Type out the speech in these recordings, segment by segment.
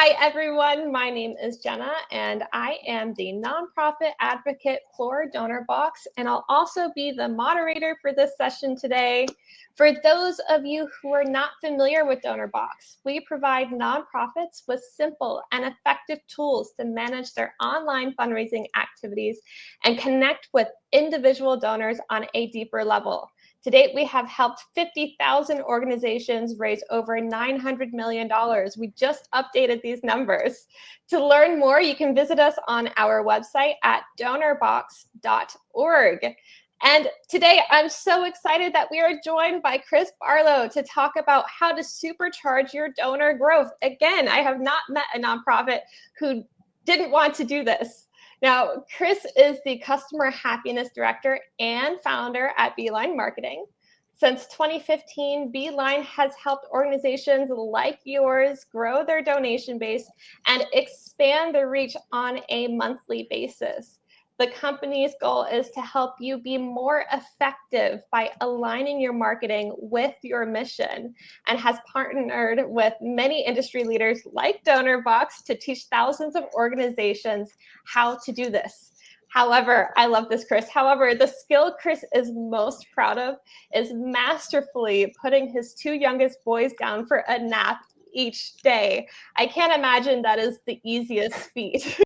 Hi, everyone. My name is Jenna, and I am the nonprofit advocate for Donorbox, and I'll also be the moderator for this session today. For those of you who are not familiar with Donorbox, we provide nonprofits with simple and effective tools to manage their online fundraising activities and connect with individual donors on a deeper level. To date, we have helped 50,000 organizations raise over $900 million. We just updated these numbers. To learn more, you can visit us on our website at donorbox.org. And today, I'm so excited that we are joined by Chris Barlow to talk about how to supercharge your donor growth. Again, I have not met a nonprofit who didn't want to do this. Now, Chris is the Customer Happiness Director and founder at Beeline Marketing. Since 2015, Beeline has helped organizations like yours grow their donation base and expand their reach on a monthly basis. The company's goal is to help you be more effective by aligning your marketing with your mission, and has partnered with many industry leaders like Donorbox to teach thousands of organizations how to do this. However, I love this, Chris. However, the skill Chris is most proud of is masterfully putting his two youngest boys down for a nap each day. I can't imagine that is the easiest feat.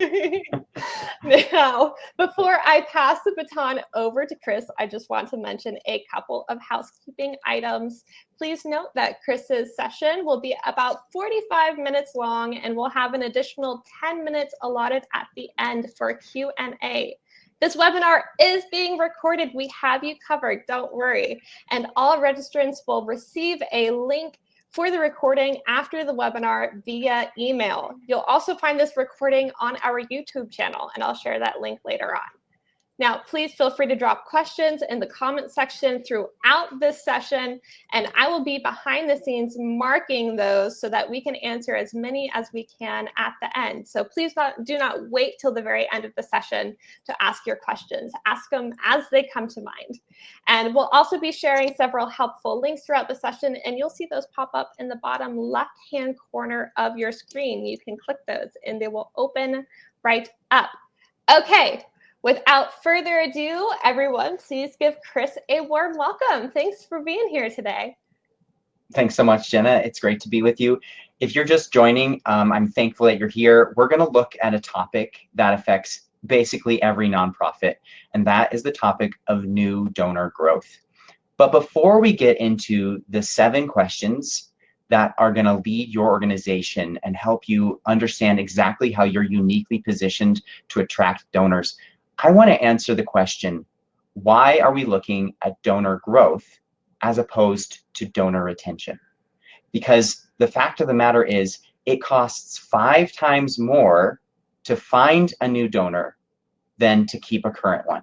Now, before I pass the baton over to Chris, I just want to mention a couple of housekeeping items. Please note that Chris's session will be about 45 minutes long, and we'll have an additional 10 minutes allotted at the end for Q&A. This webinar is being recorded. We have you covered, don't worry. And all registrants will receive a link for the recording after the webinar via email. You'll also find this recording on our YouTube channel, and I'll share that link later on. Now, please feel free to drop questions in the comment section throughout this session, and I will be behind the scenes marking those so that we can answer as many as we can at the end. So please do not wait till the very end of the session to ask your questions. Ask them as they come to mind. And we'll also be sharing several helpful links throughout the session, and you'll see those pop up in the bottom left-hand corner of your screen. You can click those, and they will open right up. Okay. Without further ado, everyone, please give Chris a warm welcome. Thanks for being here today. Thanks so much, Jenna. It's great to be with you. If you're just joining, I'm thankful that you're here. We're going to look at a topic that affects basically every nonprofit, and that is the topic of new donor growth. But before we get into the 7 questions that are going to lead your organization and help you understand exactly how you're uniquely positioned to attract donors, I want to answer the question, why are we looking at donor growth as opposed to donor retention? Because the fact of the matter is, it costs 5 times more to find a new donor than to keep a current one.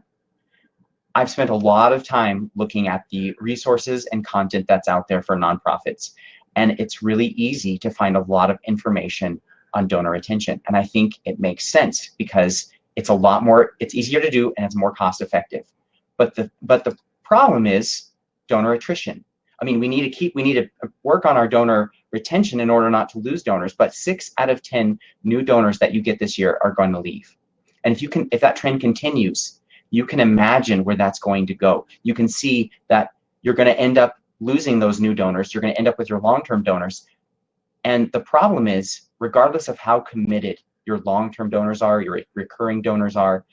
I've spent a lot of time looking at the resources and content that's out there for nonprofits, and it's really easy to find a lot of information on donor retention. And I think it makes sense because it's a lot more, it's easier to do, and it's more cost effective. But the problem is donor attrition. I mean, we need to work on our donor retention in order not to lose donors, but 6 out of 10 new donors that you get this year are going to leave. And if that trend continues, you can imagine where that's going to go. You can see that you're going to end up losing those new donors. You're going to end up with your long-term donors. And the problem is, regardless of how committed your long-term donors are, your recurring donors are,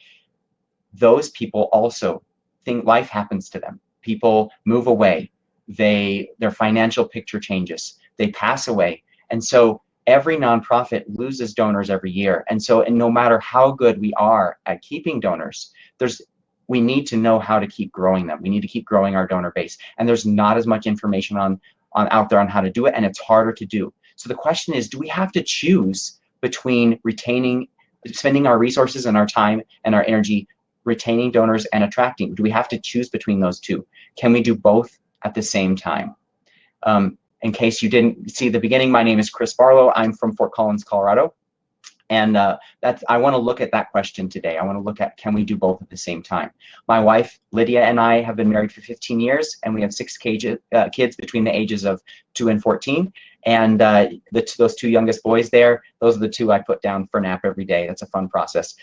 those people also think life happens to them. People move away. Their financial picture changes. They pass away. And so every nonprofit loses donors every year. And no matter how good we are at keeping donors, we need to know how to keep growing them. We need to keep growing our donor base. And there's not as much information out there on how to do it, and it's harder to do. So the question is, do we have to choose between spending our resources and our time and our energy retaining donors and attracting? Do we have to choose between those two? Can we do both at the same time? In case you didn't see the beginning, my name is Chris Barlow. I'm from Fort Collins, Colorado. And I want to look at that question today. I want to look at, can we do both at the same time? My wife, Lydia, and I have been married for 15 years, and we have 6 kids between the ages of 2 and 14. And those 2 youngest boys there, those are the 2 I put down for nap every day. That's a fun process.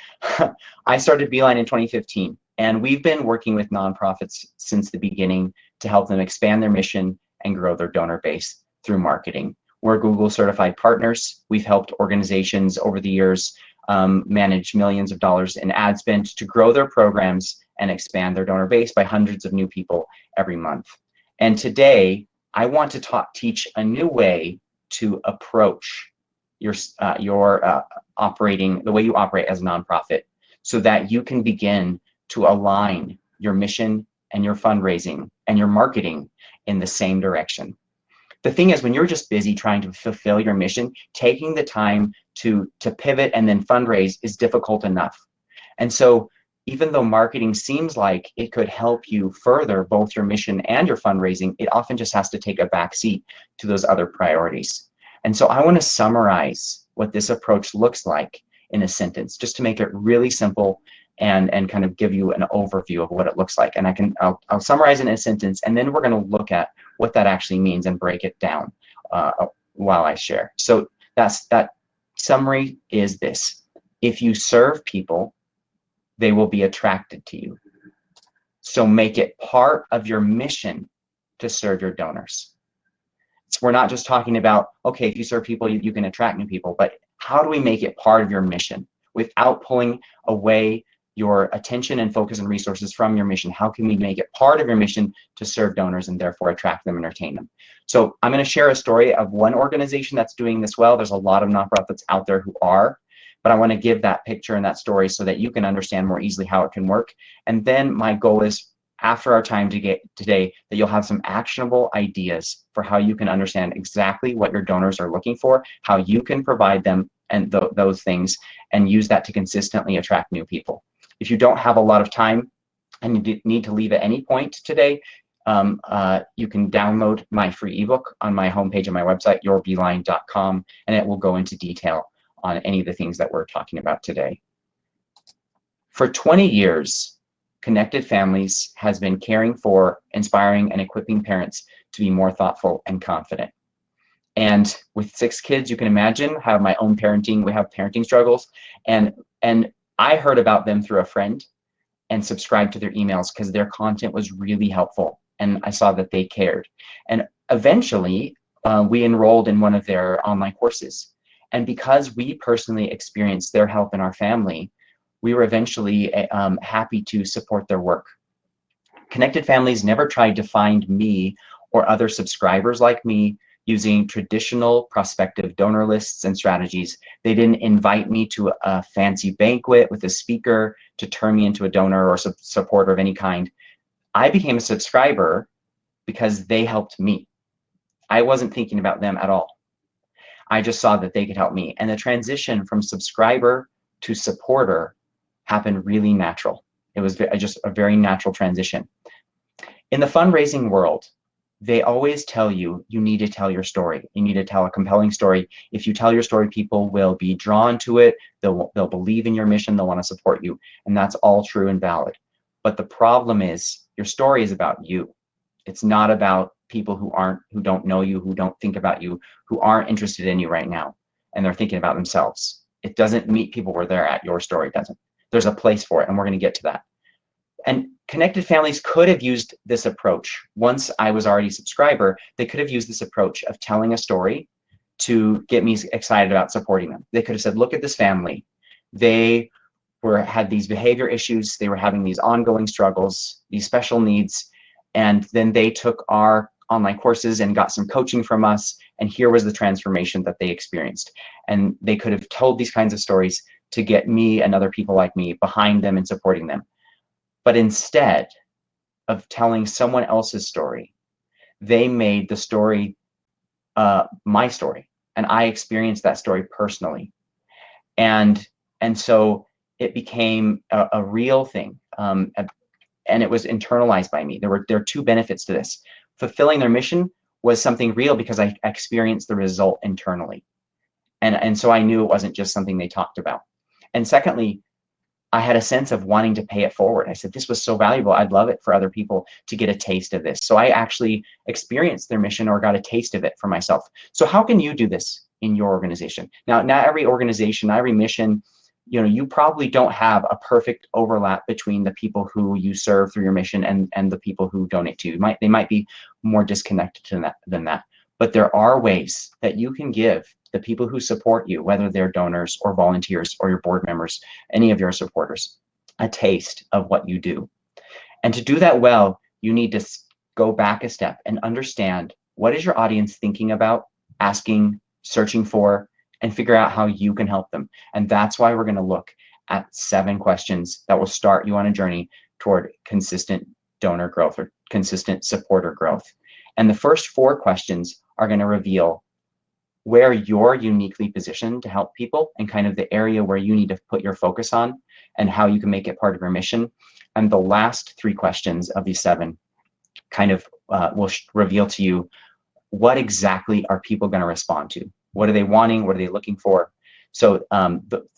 I started Beeline in 2015, and we've been working with nonprofits since the beginning to help them expand their mission and grow their donor base through marketing. We're Google certified partners. We've helped organizations over the years manage millions of dollars in ad spend to grow their programs and expand their donor base by hundreds of new people every month. And today, I want to teach a new way to approach your operating, the way you operate as a nonprofit, so that you can begin to align your mission and your fundraising and your marketing in the same direction. The thing is, when you're just busy trying to fulfill your mission, taking the time to pivot and then fundraise is difficult enough. And so even though marketing seems like it could help you further both your mission and your fundraising, it often just has to take a backseat to those other priorities. And so I want to summarize what this approach looks like in a sentence, just to make it really simple and kind of give you an overview of what it looks like. And I'll summarize it in a sentence, and then we're going to look at what that actually means and break it down while I share. So that summary is this: if you serve people, they will be attracted to you. So make it part of your mission to serve your donors. So we're not just talking about, okay, if you serve people, you can attract new people, but how do we make it part of your mission without pulling away your attention and focus and resources from your mission? How can we make it part of your mission to serve donors and therefore attract them and retain them? So I'm going to share a story of one organization that's doing this well. There's a lot of nonprofits out there who are, but I want to give that picture and that story so that you can understand more easily how it can work. And then my goal is, after our time today, that you'll have some actionable ideas for how you can understand exactly what your donors are looking for, how you can provide them and those things, and use that to consistently attract new people. If you don't have a lot of time and you need to leave at any point today, you can download my free ebook on my homepage on my website, yourbeeline.com, and it will go into detail on any of the things that we're talking about today. For 20 years, Connected Families has been caring for, inspiring, and equipping parents to be more thoughtful and confident. And with 6 kids, you can imagine, have my own parenting, we have parenting struggles, and I heard about them through a friend and subscribed to their emails because their content was really helpful, and I saw that they cared. And eventually, we enrolled in one of their online courses. And because we personally experienced their help in our family, we were eventually happy to support their work. Connected Families never tried to find me or other subscribers like me using traditional prospective donor lists and strategies. They didn't invite me to a fancy banquet with a speaker to turn me into a donor or supporter of any kind. I became a subscriber because they helped me. I wasn't thinking about them at all. I just saw that they could help me. And the transition from subscriber to supporter happened really natural. It was just a very natural transition. In the fundraising world, they always tell you, you need to tell your story. You need to tell a compelling story. If you tell your story, people will be drawn to it. They'll believe in your mission. They'll want to support you. And that's all true and valid. But the problem is, your story is about you. It's not about people who don't know you, who don't think about you, who aren't interested in you right now, and they're thinking about themselves. It doesn't meet people where they're at. Your story doesn't. There's a place for it, and we're going to get to that. And Connected Families could have used this approach. Once I was already a subscriber, they could have used this approach of telling a story to get me excited about supporting them. They could have said, look at this family. They had these behavior issues. They were having these ongoing struggles, these special needs. And then they took our online courses and got some coaching from us. And here was the transformation that they experienced. And they could have told these kinds of stories to get me and other people like me behind them and supporting them. But instead of telling someone else's story, they made the story my story, and I experienced that story personally. And so it became a real thing, and it was internalized by me. There are 2 benefits to this. Fulfilling their mission was something real because I experienced the result internally. And so I knew it wasn't just something they talked about. And secondly, I had a sense of wanting to pay it forward. I said, this was so valuable. I'd love it for other people to get a taste of this. So I actually experienced their mission or got a taste of it for myself. So how can you do this in your organization? Now, not every organization, not every mission, you probably don't have a perfect overlap between the people who you serve through your mission and the people who donate to you. They might be more disconnected than that. But there are ways that you can give the people who support you, whether they're donors or volunteers or your board members, any of your supporters, a taste of what you do. And to do that well, you need to go back a step and understand, what is your audience thinking about, asking, searching for, and figure out how you can help them. And that's why we're going to look at 7 questions that will start you on a journey toward consistent donor growth or consistent supporter growth. And the first 4 questions are going to reveal where you're uniquely positioned to help people and kind of the area where you need to put your focus on and how you can make it part of your mission. And the last 3 questions of these 7 kind of will reveal to you, what exactly are people going to respond to? What are they wanting? What are they looking for? So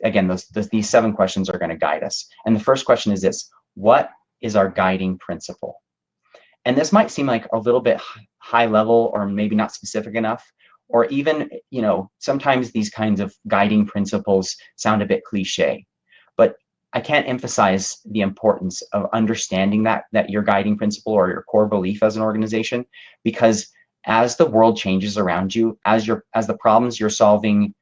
again, these 7 questions are going to guide us. And the first question is this: what is our guiding principle? And this might seem like a little bit high level or maybe not specific enough, or even, sometimes these kinds of guiding principles sound a bit cliche. But I can't emphasize the importance of understanding that your guiding principle or your core belief as an organization, because as the world changes around you, as the problems you're solving,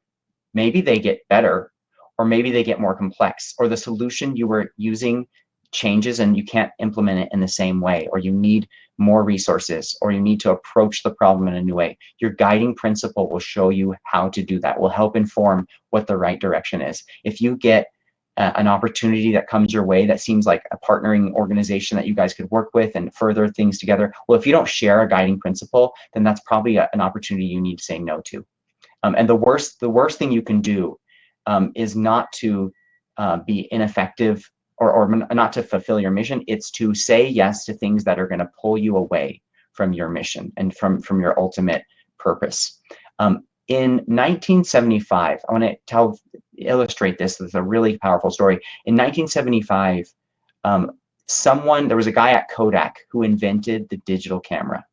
maybe they get better, or maybe they get more complex, or the solution you were using changes and you can't implement it in the same way, or you need more resources, or you need to approach the problem in a new way. Your guiding principle will show you how to do that, will help inform what the right direction is. If you get an opportunity that comes your way that seems like a partnering organization that you guys could work with and further things together, well, if you don't share a guiding principle, then that's probably an opportunity you need to say no to. And the worst thing you can do is not to be ineffective or not to fulfill your mission. It's to say yes to things that are going to pull you away from your mission and from your ultimate purpose. In 1975, I want to illustrate this with a really powerful story. In 1975, there was a guy at Kodak who invented the digital camera,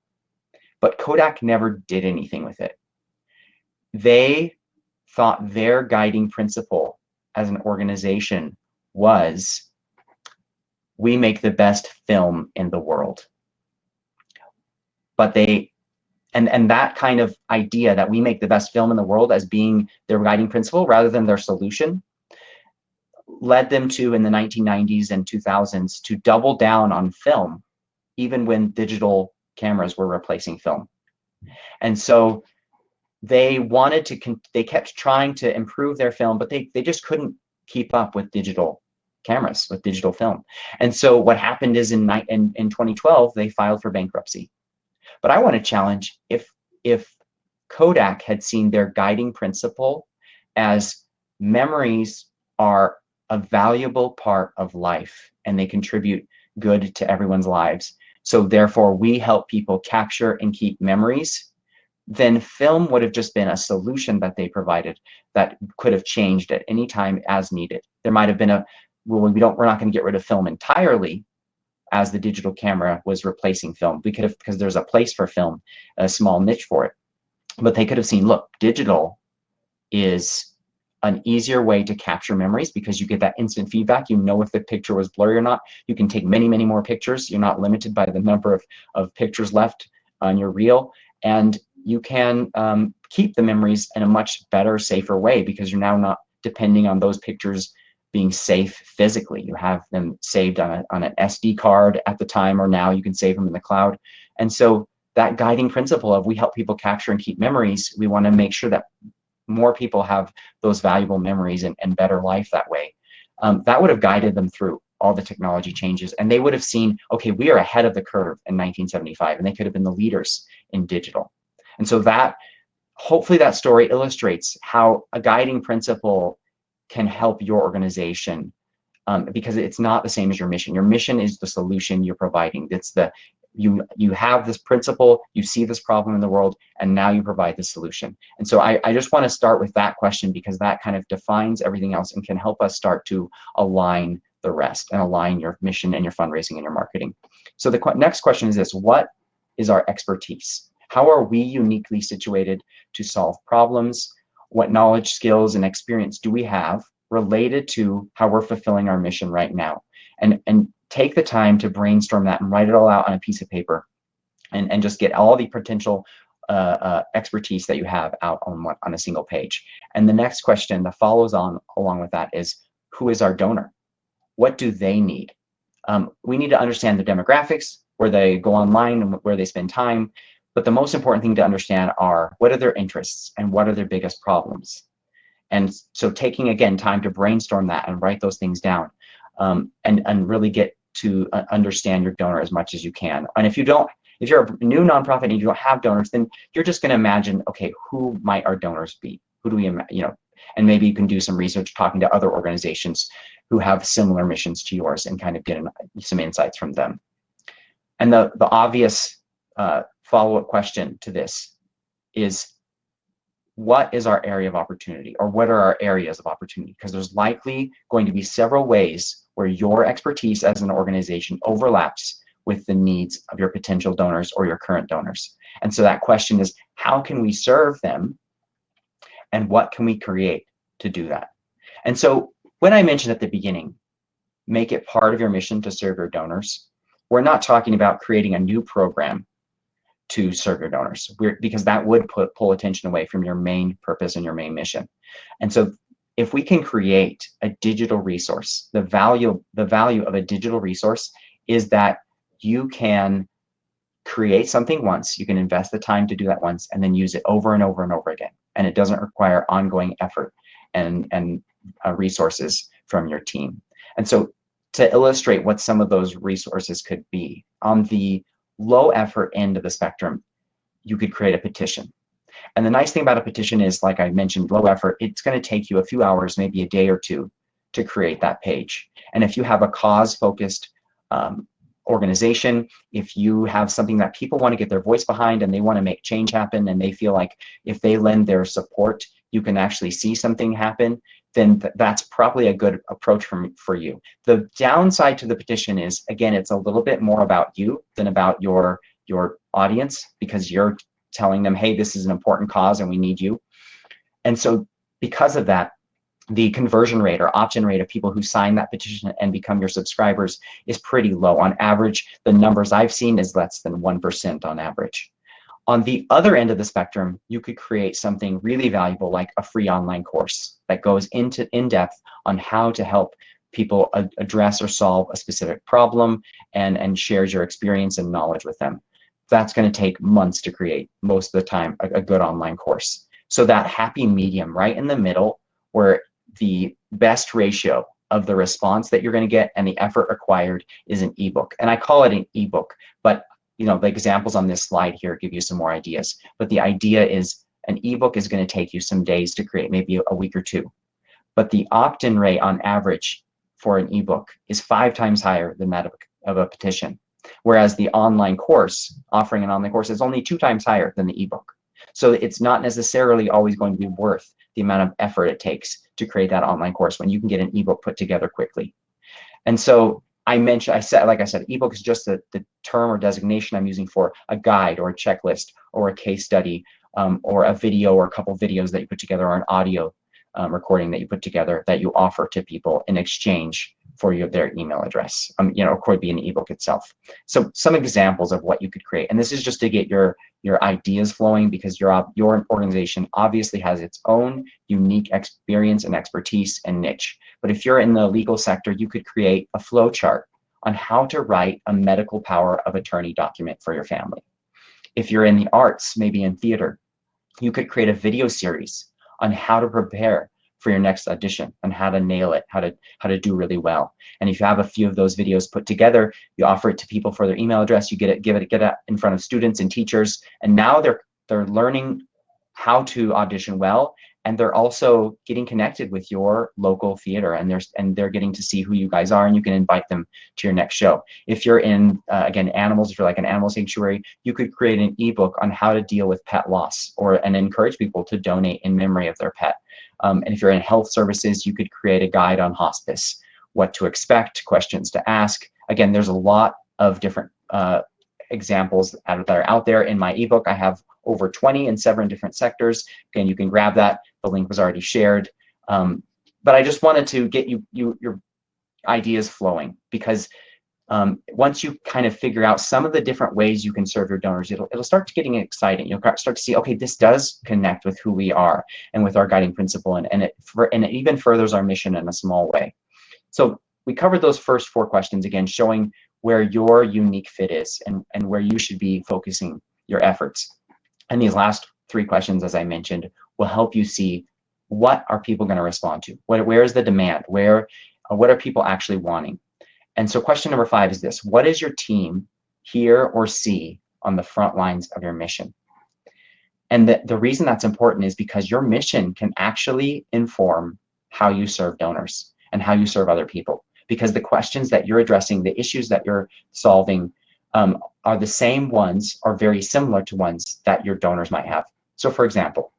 but Kodak never did anything with it. They thought their guiding principle as an organization was, we make the best film in the world. But and that kind of idea that we make the best film in the world as being their guiding principle rather than their solution led them to, in the 1990s and 2000s, to double down on film, even when digital cameras were replacing film. And so they kept trying to improve their film, but they just couldn't keep up with digital cameras, with digital film. And so what happened is in 2012, they filed for bankruptcy. But I want to challenge, if Kodak had seen their guiding principle as memories are a valuable part of life and they contribute good to everyone's lives, so therefore we help people capture and keep memories, then film would have just been a solution that they provided that could have changed at any time as needed. There might have been we're not going to get rid of film entirely, as the digital camera was replacing film. We could have, because there's a place for film, a small niche for it. But they could have seen, look, digital is an easier way to capture memories because you get that instant feedback. You know if the picture was blurry or not. You can take many, many more pictures. You're not limited by the number of pictures left on your reel. And you can keep the memories in a much better, safer way because you're now not depending on those pictures being safe physically. You have them saved on an SD card at the time, or now you can save them in the cloud. And so that guiding principle of we help people capture and keep memories, we want to make sure that more people have those valuable memories and better life that way. That would have guided them through all the technology changes, and they would have seen, okay, we are ahead of the curve in 1975, and they could have been the leaders in digital. And so hopefully that story illustrates how a guiding principle can help your organization, because it's not the same as your mission. Your mission is the solution you're providing. It's you have this principle, you see this problem in the world, and now you provide the solution. And so I just want to start with that question, because that kind of defines everything else and can help us start to align the rest and align your mission and your fundraising and your marketing. So the next question is this: what is our expertise? How are we uniquely situated to solve problems? What knowledge, skills, and experience do we have related to how we're fulfilling our mission right now? And take the time to brainstorm that and write it all out on a piece of paper, and just get all the potential expertise that you have out on a single page. And the next question that follows on along with that is, who is our donor? What do they need? We need to understand the demographics, where they go online and where they spend time. But the most important thing to understand are, what are their interests and what are their biggest problems? And so taking, again, time to brainstorm that and write those things down, and really get to understand your donor as much as you can. And if you're a new nonprofit and you don't have donors, then you're just going to imagine, okay, who might our donors be? Who do we, and maybe you can do some research talking to other organizations who have similar missions to yours and kind of get some insights from them. And the obvious follow-up question to this is, what is our area of opportunity, or what are our areas of opportunity? Because there's likely going to be several ways where your expertise as an organization overlaps with the needs of your potential donors or your current donors. And so that question is, how can we serve them, and what can we create to do that? And so when I mentioned at the beginning, make it part of your mission to serve your donors, we're not talking about creating a new program to serve your donors, because that would pull attention away from your main purpose and your main mission. And so if we can create a digital resource, the value of a digital resource is that you can create something once, you can invest the time to do that once, and then use it over and over and over again. And it doesn't require ongoing effort and resources from your team. And so to illustrate what some of those resources could be, on the low effort end of the spectrum, you could create a petition. And the nice thing about a petition is, like I mentioned, low effort, it's going to take you a few hours, maybe a day or two, to create that page. And if you have a cause-focused organization, if you have something that people want to get their voice behind and they want to make change happen, and they feel like if they lend their support, you can actually see something happen, then that's probably a good approach for you. The downside to the petition is, again, it's a little bit more about you than about your audience, because you're telling them, hey, this is an important cause and we need you. And so because of that, the conversion rate or opt-in rate of people who sign that petition and become your subscribers is pretty low. On average, the numbers I've seen is less than 1% on average. On the other end of the spectrum, you could create something really valuable, like a free online course that goes into in-depth on how to help people address or solve a specific problem, and shares your experience and knowledge with them. That's going to take months to create, most of the time, a good online course. So that happy medium right in the middle, where the best ratio of the response that you're going to get and the effort required is an ebook. And I call it an ebook, but the examples on this slide here give you some more ideas. But the idea is, an ebook is going to take you some days to create, maybe a week or two. But the opt-in rate on average for an ebook is 5 times higher than that of a petition. Whereas the online course, offering an online course, is only 2 times higher than the ebook. So it's not necessarily always going to be worth the amount of effort it takes to create that online course when you can get an ebook put together quickly. And so like I said, ebook is just the term or designation I'm using for a guide or a checklist or a case study, or a video or a couple videos that you put together, or an audio recording that you put together that you offer to people in exchange for their email address. Or could be an ebook itself. So some examples of what you could create, and this is just to get your ideas flowing, because your organization obviously has its own unique experience and expertise and niche. But if you're in the legal sector, you could create a flow chart on how to write a medical power of attorney document for your family. If you're in the arts, maybe in theater, you could create a video series on how to prepare for your next audition, and how to nail it, how to do really well. And if you have a few of those videos put together, you offer it to people for their email address, you get it in front of students and teachers, and now they're learning how to audition well, And they're also getting connected with your local theater, and they're getting to see who you guys are, and you can invite them to your next show. If you're in, again, animals, if you're like an animal sanctuary, you could create an ebook on how to deal with pet loss, and encourage people to donate in memory of their pet. And if you're in health services, you could create a guide on hospice, what to expect, questions to ask. Again, there's a lot of different examples that are out there. In my ebook, I have over 20 in 7 different sectors. Again, you can grab that. The link was already shared. But I just wanted to get your ideas flowing, because once you kind of figure out some of the different ways you can serve your donors, it'll start getting exciting. You'll start to see, okay, this does connect with who we are and with our guiding principle, and it even furthers our mission in a small way. So we covered those first 4 questions, again, showing where your unique fit is and where you should be focusing your efforts. And these last 3 questions, as I mentioned, will help you see, what are people going to respond to? Where is the demand? What are people actually wanting? And so question number 5 is this: what does your team hear or see on the front lines of your mission? And the reason that's important is because your mission can actually inform how you serve donors and how you serve other people. Because the questions that you're addressing, the issues that you're solving, are the same ones or very similar to ones that your donors might have. So for example,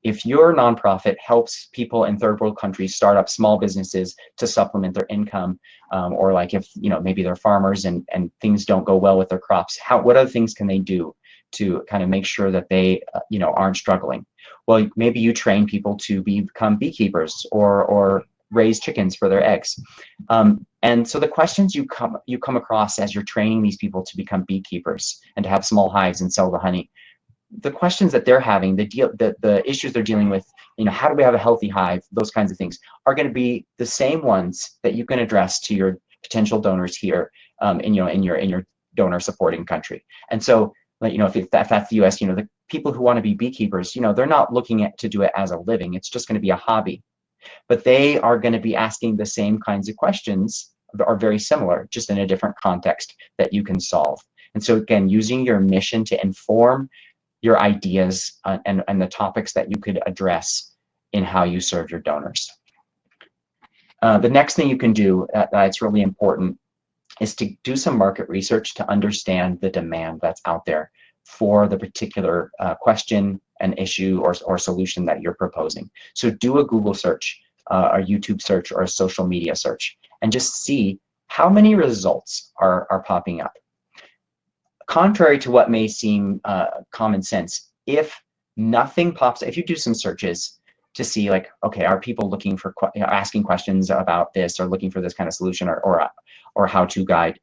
if your nonprofit helps people in third world countries start up small businesses to supplement their income, or like if maybe they're farmers and things don't go well with their crops, what other things can they do to kind of make sure that they aren't struggling? Well, maybe you train people to become beekeepers or raise chickens for their eggs. And so the questions you come across as you're training these people to become beekeepers and to have small hives and sell the honey, the questions that they're having, the issues they're dealing with, how do we have a healthy hive, those kinds of things are going to be the same ones that you can address to your potential donors here, in your donor supporting country. And so, if that's the US, the people who want to be beekeepers, they're not looking to do it as a living. It's just going to be a hobby. But they are going to be asking the same kinds of questions, are very similar, just in a different context that you can solve. And so again, using your mission to inform your ideas and the topics that you could address in how you serve your donors. The next thing you can do that's really important is to do some market research to understand the demand that's out there for the particular question, an issue, or solution that you're proposing. So do a Google search, a YouTube search, or a social media search, and just see how many results are popping up. Contrary to what may seem common sense, if nothing pops, if you do some searches to see, like, okay, are people looking for asking questions about this, or looking for this kind of solution, or how-to guide,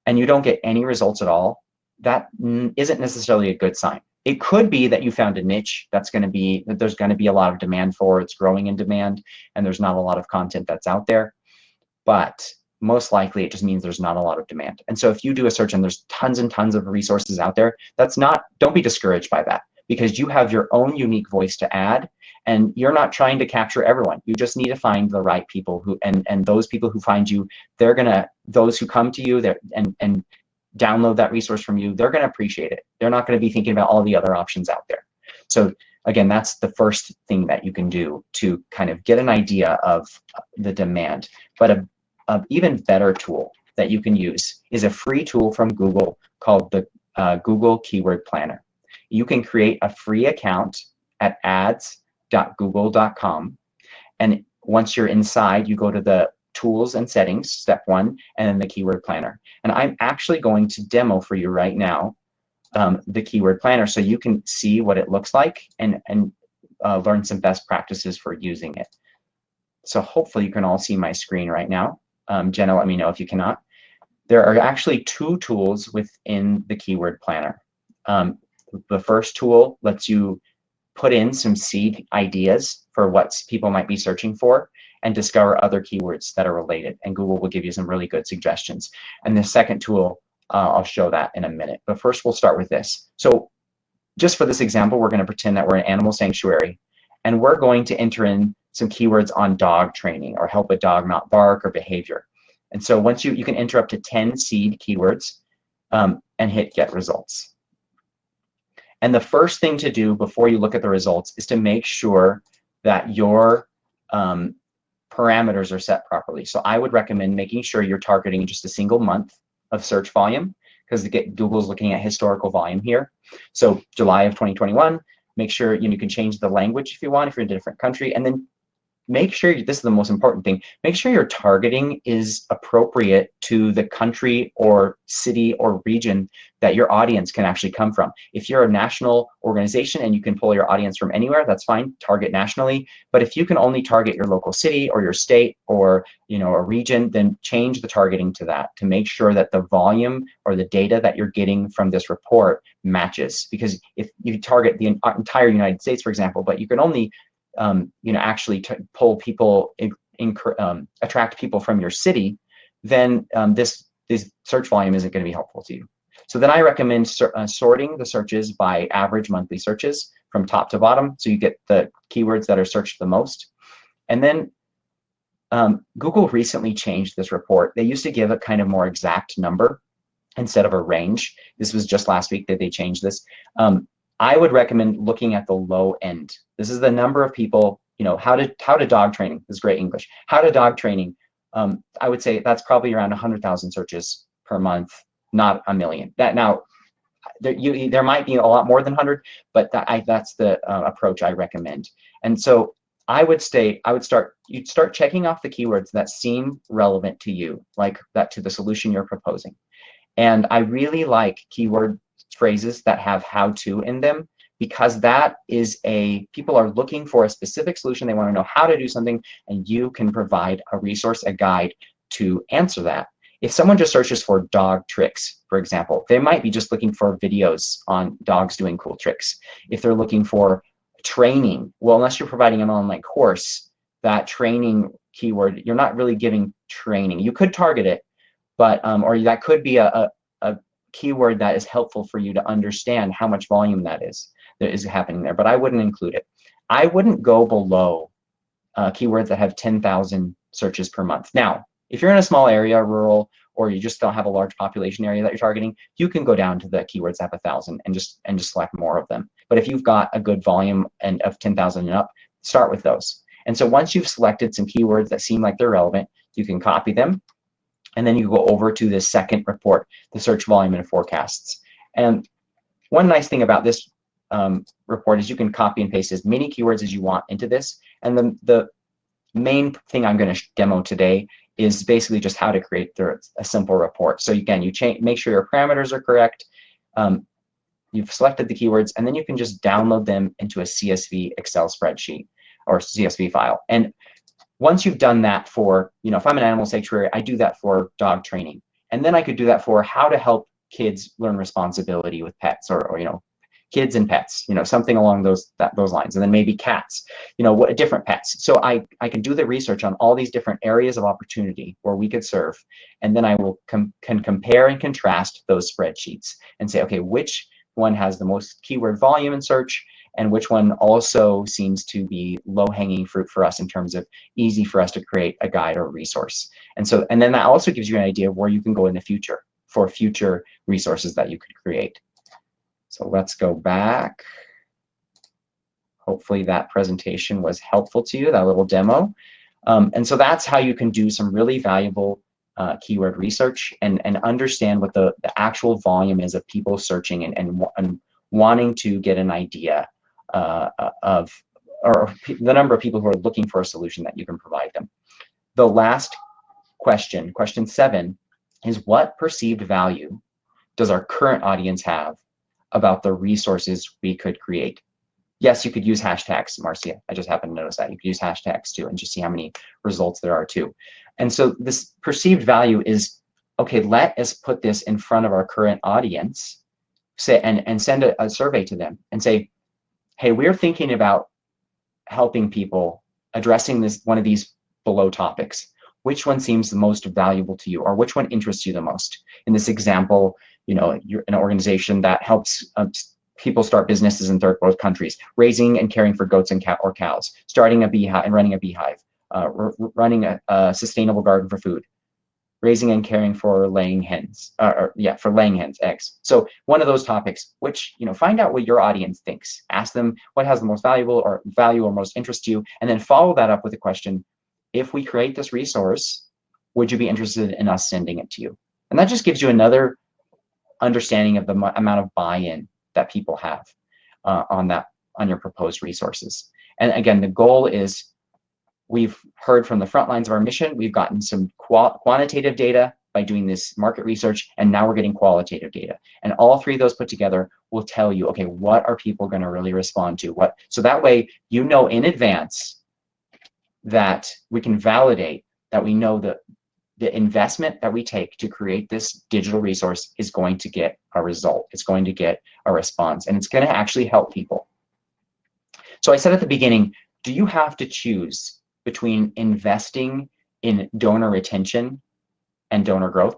and you don't get any results at all, that isn't necessarily a good sign. It could be that you found a niche that there's going to be a lot of demand for, it's growing in demand, and there's not a lot of content that's out there. But most likely it just means there's not a lot of demand. And so if you do a search and there's tons and tons of resources out there, don't be discouraged by that, because you have your own unique voice to add, and you're not trying to capture everyone. You just need to find the right people and those people who find you, those who come to you and download that resource from you, they're going to appreciate it. They're not going to be thinking about all the other options out there. So again, that's the first thing that you can do to kind of get an idea of the demand. But an even better tool that you can use is a free tool from Google called the Google Keyword Planner. You can create a free account at ads.google.com. And once you're inside, you go to the tools and settings, step 1, and then the keyword planner. And I'm actually going to demo for you right now the keyword planner, so you can see what it looks like and learn some best practices for using it. So hopefully you can all see my screen right now. Jenna, let me know if you cannot. There are actually 2 tools within the keyword planner. The first tool lets you put in some seed ideas for what people might be searching for and discover other keywords that are related, and Google will give you some really good suggestions. And the second tool, I'll show that in a minute, but first we'll start with this. So just for this example, we're going to pretend that we're an animal sanctuary, and we're going to enter in some keywords on dog training, or help a dog not bark, or behavior. And so once you can enter up to 10 seed keywords and hit get results. And the first thing to do before you look at the results is to make sure that your parameters are set properly. So I would recommend making sure you're targeting just a single month of search volume, because Google's looking at historical volume here. So July of 2021, make sure you can change the language if you want, if you're in a different country, and then make sure, this is the most important thing, make sure your targeting is appropriate to the country or city or region that your audience can actually come from. If you're a national organization and you can pull your audience from anywhere, that's fine, target nationally. But if you can only target your local city or your state or a region, then change the targeting to that, to make sure that the volume or the data that you're getting from this report matches. Because if you target the entire United States, for example, but you can only actually pull people, attract people from your city, then this search volume isn't going to be helpful to you. So then I recommend sorting the searches by average monthly searches from top to bottom, so you get the keywords that are searched the most. And then Google recently changed this report. They used to give a kind of more exact number instead of a range. This was just last week that they changed this. I would recommend looking at the low end. This is the number of people, how to dog training. This is great English. How to dog training. I would say that's probably around 100,000 searches per month, not a million. That now, there might be a lot more than 100, but that's the approach I recommend. And so you'd start checking off the keywords that seem relevant to you, like that to the solution you're proposing. And I really like keyword phrases that have how to in them, because that is people are looking for a specific solution. They want to know how to do something, and you can provide a resource, a guide to answer that. If someone just searches for dog tricks, for example, they might be just looking for videos on dogs doing cool tricks. If they're looking for training, well, unless you're providing an online course, that training keyword, you're not really giving training. You could target it, but or that could be a keyword that is helpful for you to understand how much volume that is happening there, but I wouldn't include it. I wouldn't go below keywords that have 10,000 searches per month. Now, if you're in a small area, rural, or you just don't have a large population area that you're targeting, you can go down to the keywords that have 1,000 and just select more of them. But if you've got a good volume and of 10,000 and up, start with those. And so once you've selected some keywords that seem like they're relevant, you can copy them. And then you go over to the second report, the search volume and forecasts. And one nice thing about this report is you can copy and paste as many keywords as you want into this. And the main thing I'm going to demo today is basically just how to create a simple report. So again, you make sure your parameters are correct. You've selected the keywords, and then you can just download them into a CSV Excel spreadsheet or CSV file. And once you've done that for, if I'm an animal sanctuary, I do that for dog training. And then I could do that for how to help kids learn responsibility with pets, or kids and pets, something along those lines. And then maybe cats, different pets. So I can do the research on all these different areas of opportunity where we could serve. And then I will can compare and contrast those spreadsheets and say, okay, which one has the most keyword volume in search, and which one also seems to be low-hanging fruit for us in terms of easy for us to create a guide or resource. And then that also gives you an idea of where you can go in the future for future resources that you could create. So let's go back. Hopefully that presentation was helpful to you, that little demo. And so that's how you can do some really valuable keyword research and understand what the actual volume is of people searching and wanting to get an idea of the number of people who are looking for a solution that you can provide them. The last question, question 7, is what perceived value does our current audience have about the resources we could create? Yes, you could use hashtags, Marcia. I just happened to notice that. You could use hashtags too and just see how many results there are too. And so this perceived value is, okay, let us put this in front of our current audience, and send a survey to them and say, hey, we're thinking about helping people addressing one of these below topics. Which one seems the most valuable to you, or which one interests you the most? In this example, you're an organization that helps people start businesses in third world countries, raising and caring for goats and cows, starting a beehive and running a beehive, running a sustainable garden for food. raising and caring for laying hens, for laying hens, eggs. So one of those topics, which, find out what your audience thinks. Ask them what has the most value or most interest to you, and then follow that up with a question. If we create this resource, would you be interested in us sending it to you? And that just gives you another understanding of the amount of buy-in that people have on your proposed resources. And again, the goal is, we've heard from the front lines of our mission, we've gotten some quantitative data by doing this market research, and now we're getting qualitative data. And all three of those put together will tell you, okay, what are people going to really respond to? So that way, in advance that we can validate that we know that the investment that we take to create this digital resource is going to get a result. It's going to get a response, and it's going to actually help people. So I said at the beginning, do you have to choose between investing in donor retention and donor growth?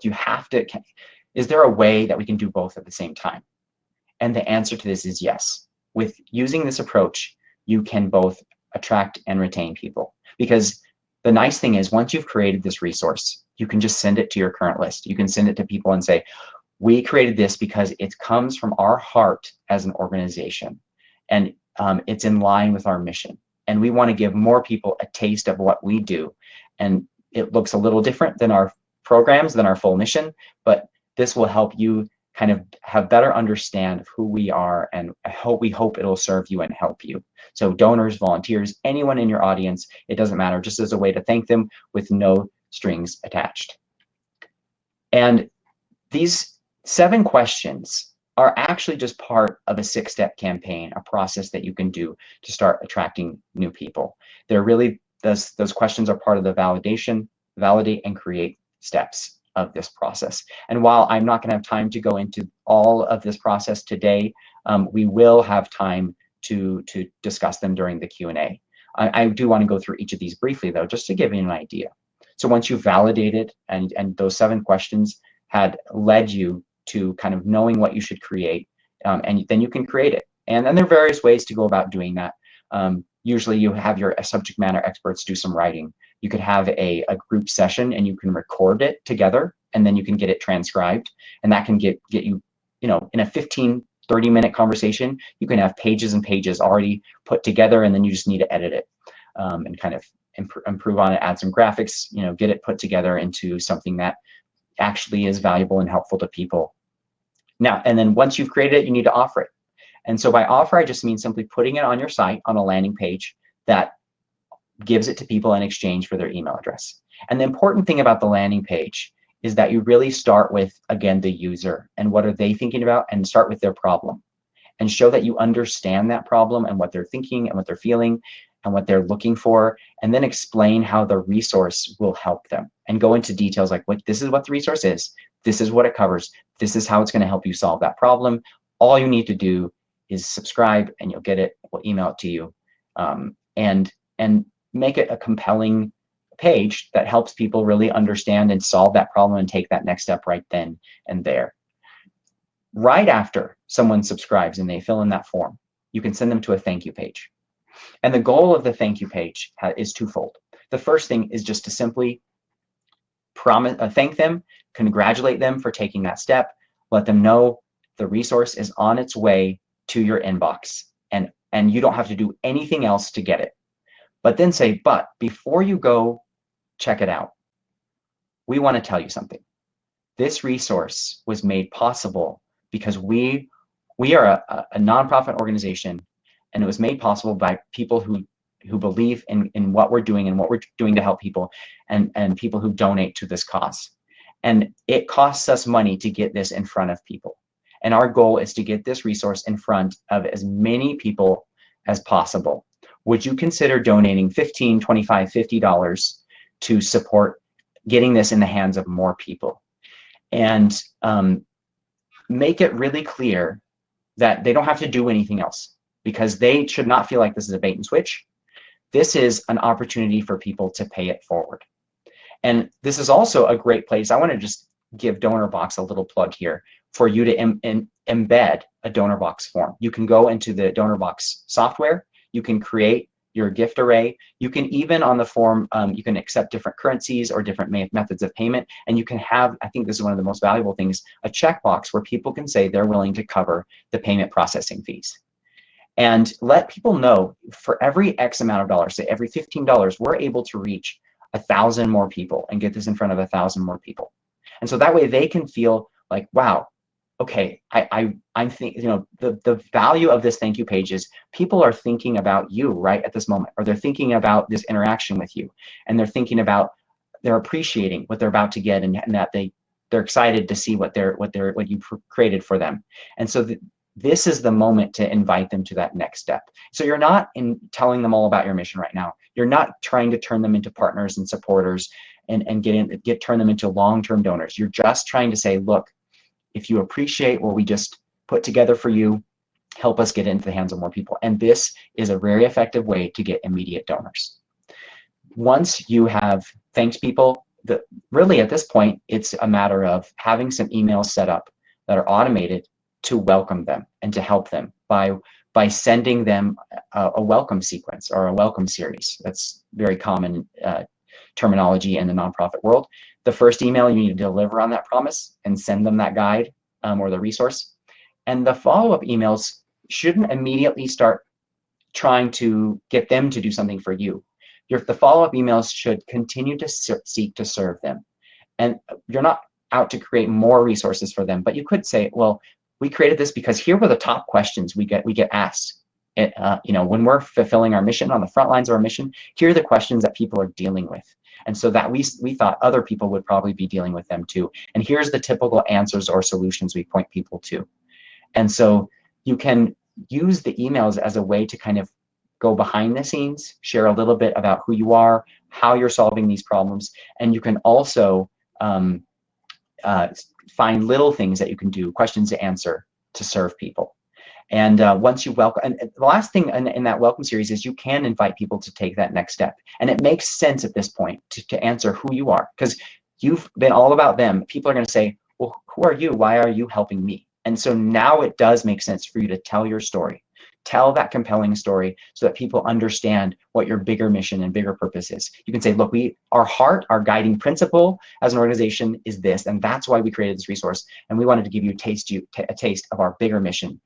Is there a way that we can do both at the same time? And the answer to this is yes. With using this approach, you can both attract and retain people. Because the nice thing is, once you've created this resource, you can just send it to your current list. You can send it to people and say, we created this because it comes from our heart as an organization, and it's in line with our mission. And we want to give more people a taste of what we do. And it looks a little different than our programs, than our full mission, but this will help you kind of have better understand of who we are, and we hope it'll serve you and help you. So donors, volunteers, anyone in your audience, it doesn't matter, just as a way to thank them with no strings attached. And these 7 questions are actually just part of a 6-step campaign, a process that you can do to start attracting new people. They're really, those questions are part of the validate and create steps of this process. And while I'm not going to have time to go into all of this process today, we will have time to discuss them during the Q&A. I do want to go through each of these briefly, though, just to give you an idea. So once you've validated and those 7 questions had led you to kind of knowing what you should create, and then you can create it. And then there are various ways to go about doing that. Usually you have your subject matter experts do some writing. You could have a group session and you can record it together, and then you can get it transcribed. And that can get you, in a 15-30-minute conversation, you can have pages and pages already put together, and then you just need to edit it and kind of improve on it, add some graphics, get it put together into something that actually is valuable and helpful to people. Now, and then once you've created it, you need to offer it. And so by offer, I just mean simply putting it on your site on a landing page that gives it to people in exchange for their email address. And the important thing about the landing page is that you really start with, again, the user and what are they thinking about, and start with their problem and show that you understand that problem and what they're thinking and what they're feeling and what they're looking for, and then explain how the resource will help them and go into details like, this is what the resource is, this is what it covers, this is how it's going to help you solve that problem. All you need to do is subscribe and you'll get it. We'll email it to you, and make it a compelling page that helps people really understand and solve that problem and take that next step right then and there. Right after someone subscribes and they fill in that form, you can send them to a thank you page. And the goal of the thank you page is twofold. The first thing is just to simply thank them, congratulate them for taking that step, let them know the resource is on its way to your inbox, and you don't have to do anything else to get it. But then say, but before you go check it out, we want to tell you something. This resource was made possible because we are a nonprofit organization, and it was made possible by people who believe in what we're doing and what we're doing to help people, and people who donate to this cause. And it costs us money to get this in front of people. And our goal is to get this resource in front of as many people as possible. Would you consider donating $15, $25, $50 to support getting this in the hands of more people? And make it really clear that they don't have to do anything else, because they should not feel like this is a bait and switch. This is an opportunity for people to pay it forward. And this is also a great place. I want to just give Donorbox a little plug here for you to embed a Donorbox form. You can go into the Donorbox software. You can create your gift array. You can even on the form, you can accept different currencies or different methods of payment. And you can have, I think this is one of the most valuable things, a checkbox where people can say they're willing to cover the payment processing fees. And let people know for every X amount of dollars, say every $15, we're able to reach 1,000 more people and get this in front of 1,000 more people. And so that way they can feel like, wow, okay, I'm thinking, the value of this thank you page is people are thinking about you right at this moment, or they're thinking about this interaction with you, and they're thinking about, they're appreciating what they're about to get, and that they're excited to see what you created for them. And so this is the moment to invite them to that next step. So you're not telling them all about your mission right now. You're not trying to turn them into partners and supporters and turn them into long-term donors. You're just trying to say, look, if you appreciate what we just put together for you, help us get into the hands of more people. And this is a very effective way to get immediate donors. Once you have thanked people, really at this point, it's a matter of having some emails set up that are automated to welcome them and to help them by sending them a welcome sequence or a welcome series. That's very common terminology in the nonprofit world. The first email, you need to deliver on that promise and send them that guide or the resource. And the follow-up emails shouldn't immediately start trying to get them to do something for you. The follow-up emails should continue to seek to serve them. And you're not out to create more resources for them, but you could say, well, we created this because here were the top questions we get asked. When we're fulfilling our mission on the front lines of our mission, here are the questions that people are dealing with. And so that we thought other people would probably be dealing with them too. And here's the typical answers or solutions we point people to. And so you can use the emails as a way to kind of go behind the scenes, share a little bit about who you are, how you're solving these problems. And you can also find little things that you can do, questions to answer to serve people. And once you welcome, and the last thing in that welcome series is you can invite people to take that next step. And it makes sense at this point to answer who you are, because you've been all about them. People are going to say, well, who are you? Why are you helping me? And so now it does make sense for you to tell your story. Tell that compelling story so that people understand what your bigger mission and bigger purpose is. You can say, look, our heart, our guiding principle as an organization is this, and that's why we created this resource. And we wanted to give you a taste of our bigger mission,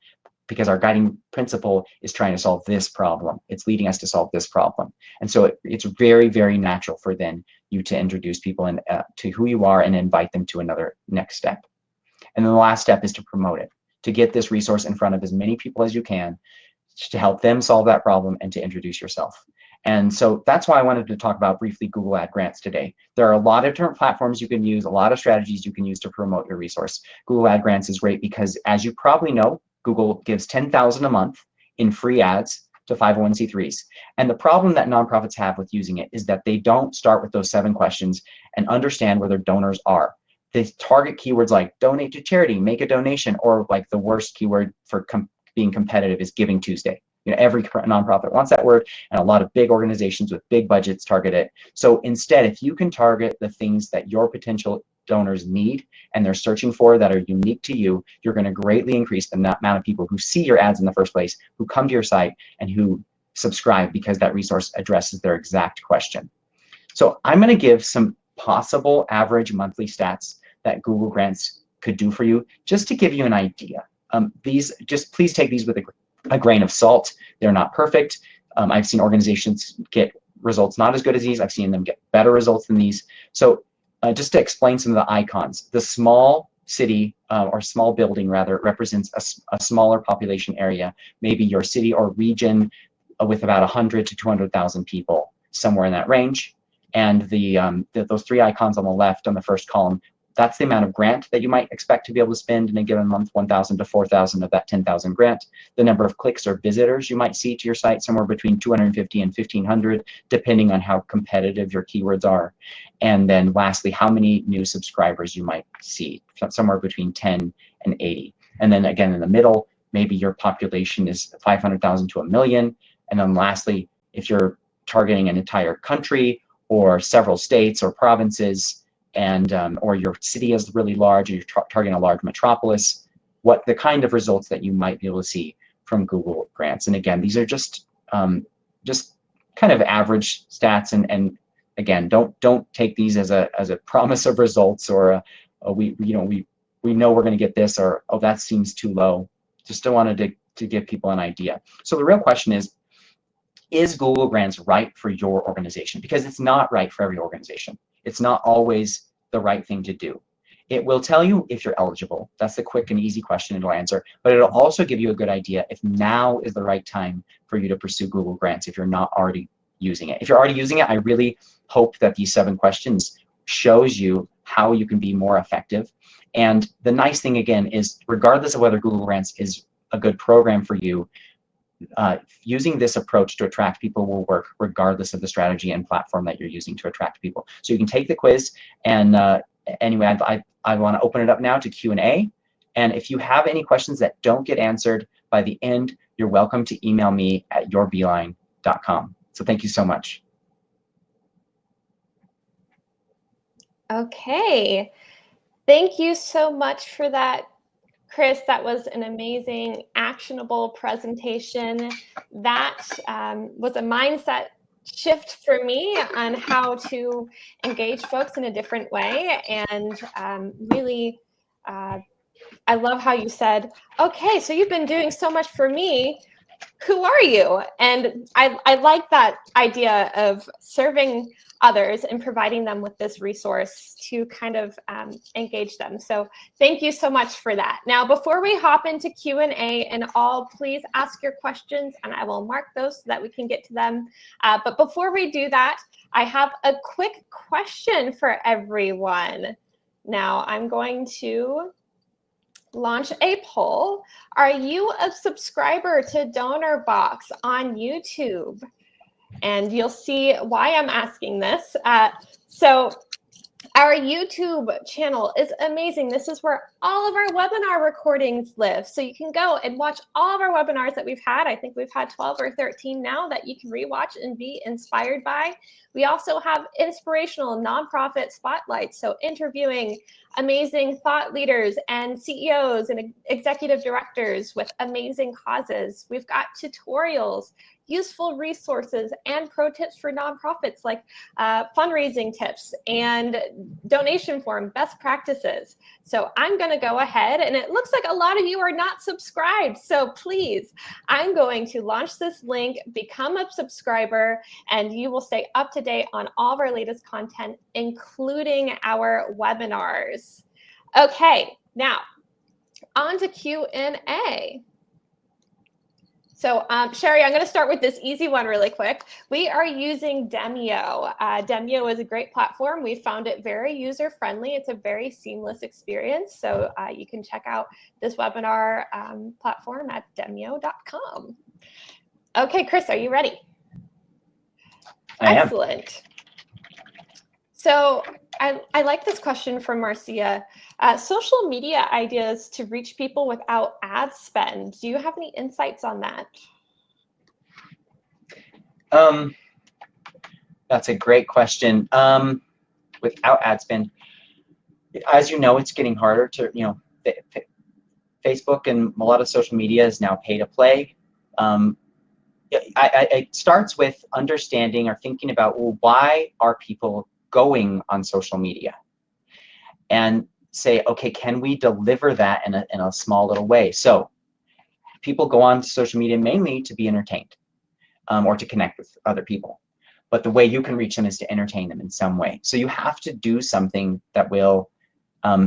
because our guiding principle is trying to solve this problem. It's leading us to solve this problem. And so it's very, very natural for then you to introduce people to who you are and invite them to another next step. And then the last step is to promote it, to get this resource in front of as many people as you can, to help them solve that problem and to introduce yourself. And so that's why I wanted to talk about briefly Google Ad Grants today. There are a lot of different platforms you can use, a lot of strategies you can use to promote your resource. Google Ad Grants is great because, as you probably know, Google gives $10,000 a month in free ads to 501c3s. And the problem that nonprofits have with using it is that they don't start with those 7 questions and understand where their donors are. They target keywords like donate to charity, make a donation, or like the worst keyword for being competitive is Giving Tuesday. Every nonprofit wants that word, and a lot of big organizations with big budgets target it. So instead, if you can target the things that your potential donors need and they're searching for that are unique to you, you're going to greatly increase the amount of people who see your ads in the first place, who come to your site, and who subscribe because that resource addresses their exact question. So I'm going to give some possible average monthly stats that Google Grants could do for you, just to give you an idea. Please take these with a grain of salt. They're not perfect. I've seen organizations get results not as good as these. I've seen them get better results than these. So just to explain some of the icons, the small city or small building rather represents a smaller population area, maybe your city or region with about 100 to 200,000 people, somewhere in that range. And those 3 icons on the left on the first column, that's the amount of grant that you might expect to be able to spend in a given month, 1,000 to 4,000 of that 10,000 grant. The number of clicks or visitors you might see to your site, somewhere between 250 and 1,500, depending on how competitive your keywords are. And then lastly, how many new subscribers you might see, somewhere between 10 and 80. And then again, in the middle, maybe your population is 500,000 to 1 million. And then lastly, if you're targeting an entire country or several states or provinces, and or your city is really large, or you're targeting a large metropolis, what the kind of results that you might be able to see from Google Grants. And again, these are just kind of average stats, and again, don't take these as a promise of results, or we know we're going to get this, or oh, that seems too low. Just wanted to give people an idea. So the real question is Google Grants right for your organization? Because it's not right for every organization. It's not always the right thing to do. It will tell you if you're eligible. That's the quick and easy question it'll answer. But it'll also give you a good idea if now is the right time for you to pursue Google Grants if you're not already using it. If you're already using it, I really hope that these 7 questions shows you how you can be more effective. And the nice thing, again, is regardless of whether Google Grants is a good program for you, using this approach to attract people will work regardless of the strategy and platform that you're using to attract people. So you can take the quiz, and anyway, I want to open it up now to Q&A. And if you have any questions that don't get answered by the end, you're welcome to email me at yourbeeline.com. So thank you so much. Okay. Thank you so much for that, Chris. That was an amazing, actionable presentation. That was a mindset shift for me on how to engage folks in a different way. And really, I love how you said, okay, so you've been doing so much for me. Who are you? And I like that idea of serving others and providing them with this resource to kind of engage them. So thank you so much for that. Now, before we hop into Q&A and all, please ask your questions and I will mark those so that we can get to them. But before we do that, I have a quick question for everyone. Now, I'm going to launch a poll. Are you a subscriber to Donorbox on YouTube? And you'll see why I'm asking this. So our YouTube channel is amazing. This is where all of our webinar recordings live. So you can go and watch all of our webinars that we've had. I think we've had 12 or 13 now that you can rewatch and be inspired by. We also have inspirational nonprofit spotlights. So interviewing amazing thought leaders and CEOs and executive directors with amazing causes. We've got tutorials, useful resources, and pro tips for nonprofits, like fundraising tips and donation form best practices. So I'm going to go ahead, and it looks like a lot of you are not subscribed. So please, I'm going to launch this link, become a subscriber, and you will stay up to date on all of our latest content, including our webinars. Okay, now on to Q&A. So Sherry, I'm going to start with this easy one really quick. We are using Demio. Demio is a great platform. We found it very user-friendly. It's a very seamless experience. So you can check out this webinar platform at demio.com. Okay, Chris, are you ready? I am. Excellent. So I like this question from Marcia. Social media ideas to reach people without ad spend. Do you have any insights on that? That's a great question. Without ad spend, as you know, it's getting harder to, Facebook and a lot of social media is now pay to play. It starts with understanding or thinking about, well, why are people going on social media? And say, okay, can we deliver that in a small little way? So people go on social media mainly to be entertained or to connect with other people. But the way you can reach them is to entertain them in some way. So you have to do something that will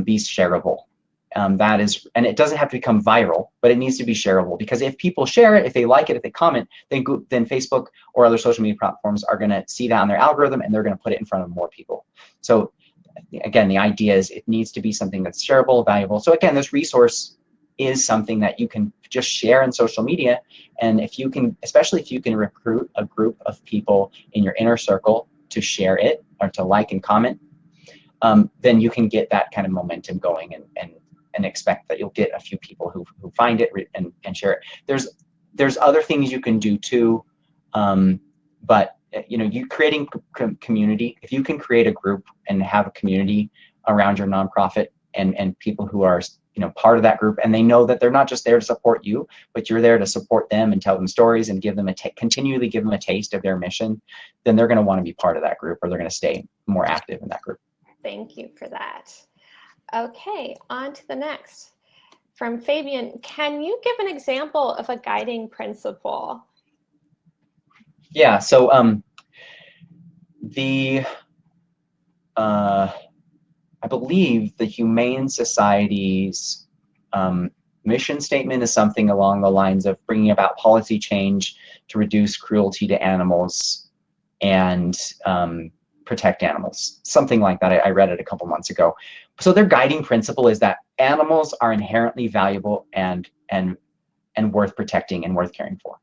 be shareable. That is, and it doesn't have to become viral, but it needs to be shareable, because if people share it, if they like it, if they comment, then Facebook or other social media platforms are going to see that on their algorithm, and they're going to put it in front of more people. So again, the idea is it needs to be something that's shareable, valuable. So again, this resource is something that you can just share in social media. And if you can, especially if you can recruit a group of people in your inner circle to share it or to like and comment, then you can get that kind of momentum going and expect that you'll get a few people who find it and share it. There's other things you can do too, but you creating community. If you can create a group and have a community around your nonprofit and people who are part of that group, and they know that they're not just there to support you, but you're there to support them and tell them stories and give them continually give them a taste of their mission, then they're going to want to be part of that group, or they're going to stay more active in that group. Thank you for that. Okay, on to the next. From Fabian, can you give an example of a guiding principle? Yeah, so I believe the Humane Society's mission statement is something along the lines of bringing about policy change to reduce cruelty to animals and protect animals, something like that. I read it a couple months ago. So their guiding principle is that animals are inherently valuable and worth protecting and worth caring for.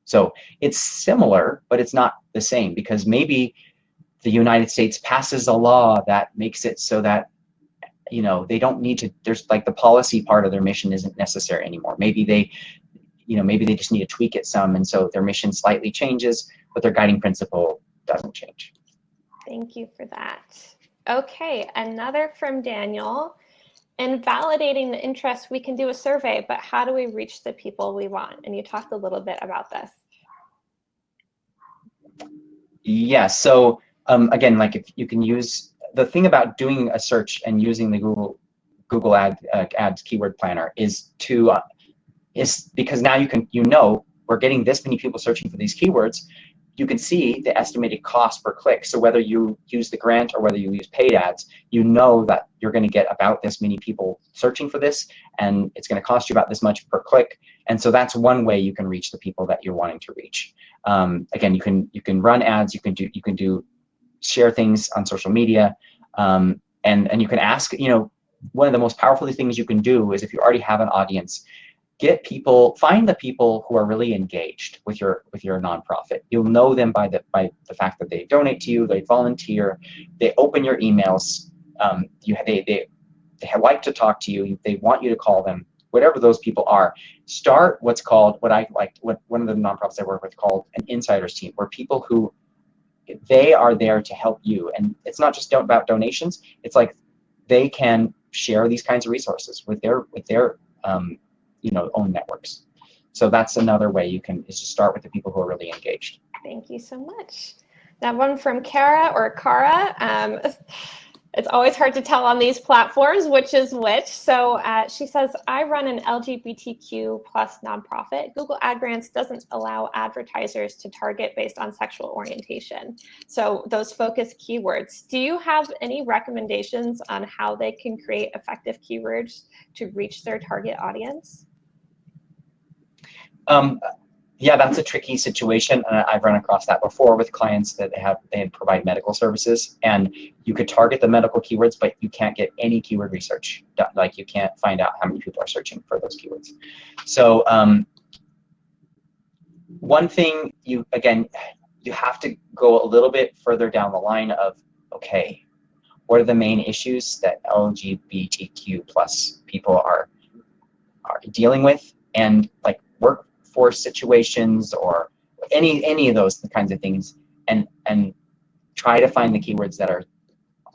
So it's similar, but it's not the same, because maybe the United States passes a law that makes it so that they don't need to, there's like the policy part of their mission isn't necessary anymore. Maybe they just need to tweak it some, and so their mission slightly changes, but their guiding principle doesn't change. Thank you for that. Okay, another from Daniel. In validating the interest, we can do a survey, but how do we reach the people we want? And you talked a little bit about this. Yeah, so again, like if you can use the thing about doing a search and using the Google Ads keyword planner is because now we're getting this many people searching for these keywords. You can see the estimated cost per click. So whether you use the grant or whether you use paid ads, you know that you're going to get about this many people searching for this, and it's going to cost you about this much per click. And so that's one way you can reach the people that you're wanting to reach. Again, you can run ads, you can do share things on social media, and you can ask. One of the most powerful things you can do is, if you already have an audience, find the people who are really engaged with your nonprofit. You'll know them by the fact that they donate to you, they volunteer, they open your emails, they like to talk to you, they want you to call them. Whatever those people are, start what one of the nonprofits I work with called an insiders team, where people who they are there to help you, and it's not just about donations. It's like they can share these kinds of resources with their own networks. So that's another way is to start with the people who are really engaged. Thank you so much. Now, one from Kara or Kara. It's always hard to tell on these platforms which is which. So she says, I run an LGBTQ plus nonprofit. Google Ad Grants doesn't allow advertisers to target based on sexual orientation. So those focus keywords, do you have any recommendations on how they can create effective keywords to reach their target audience? Yeah, that's a tricky situation. I've run across that before with clients that they provide medical services, and you could target the medical keywords, but you can't get any keyword research done. Like, you can't find out how many people are searching for those keywords. So one thing, you have to go a little bit further down the line of, okay, what are the main issues that LGBTQ plus people are dealing with, and like workforce situations or any of those kinds of things, and try to find the keywords that are